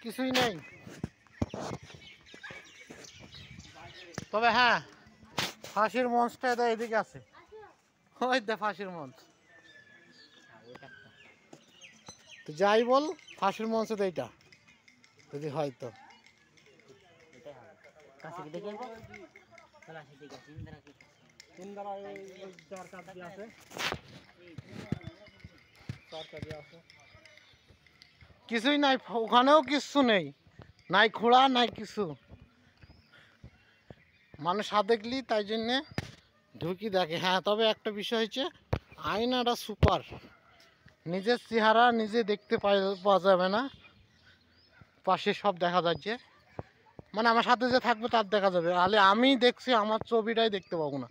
কিছুই নেই। তবে হ্যাঁ, ফাঁসির মঞ্চটা এদিকে আছে, ওই দে ফাঁসির মঞ্চ। তো যাই বল, ফাঁসির মঞ্চ এইটা যদি হয় তো কিছুই নাই, ওখানেও কিছু নেই, নাই খোঁড়া নাই কিছু। মানুষ হাত দেখলি তাই জন্যে ঢুকি দেখে। হ্যাঁ, তবে একটা বিষয় হচ্ছে আয়নাটা সুপার, নিজের চেহারা নিজে দেখতে পাওয়া যাবে না, পাশে সব দেখা যাচ্ছে। মানে আমার সাথে যে থাকবে তার দেখা যাবে, তাহলে আমি দেখছি আমার ছবিটাই দেখতে পাবো না।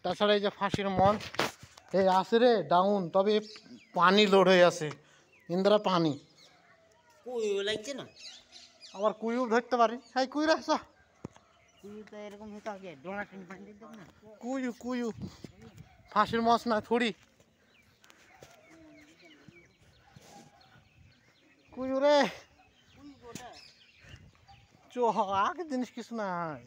তাছাড়া এই যে ফাঁসির মঞ্চ এই আছে রে ডাউন, তবে পানি লোড হয়ে আছে ইন্দিরা, পানি লাগছে না। আবার কুইও ধরতে পারি। হ্যাঁ, কুই রাখছ এরকম হতো আগে ডোনা টেন পানি দিত না। কুইউ ফাঁসির মঞ্চ না থুড়ি কুইউ রে চো, আগে জিনিস কিছু নাই।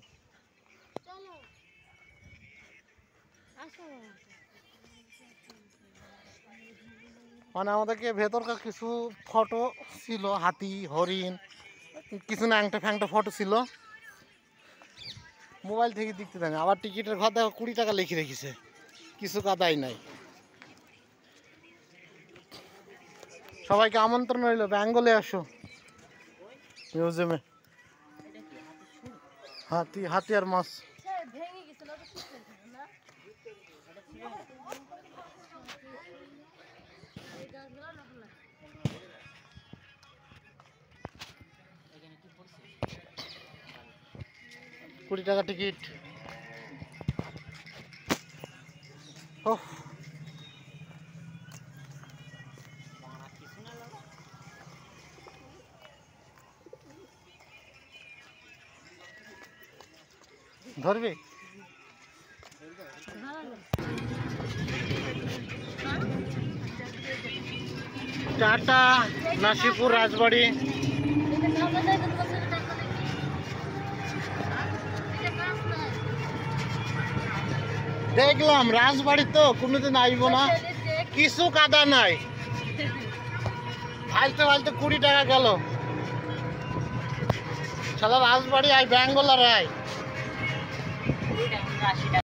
মানে আমাদেরকে ভেতরকার কিছু ফটো ছিল, হাতি হরিণ কিছু ন্যাংটা ফ্যাংটা ফটো ছিল, মোবাইল থেকে দেখতে জানি। আবার টিকিটের ঘর দেখো 20 টাকা লিখে রেখেছে, কিছু কাদাই নাই। সবাইকে আমন্ত্রণ রইল, বেঙ্গলে আসো মিউজিয়ামে। হাতি আর মাছ। $20 টিকিট। ধরবি টাটা নাসিপুর রাজবাড়ি। দেখলাম রাজবাড়ি তো কোনোদিন আইব না, কিছু কাদা নাই, ফালতে ফালতে 20 টাকা গেল। সালা রাজবাড়ি আই বেঙ্গল আর আয়।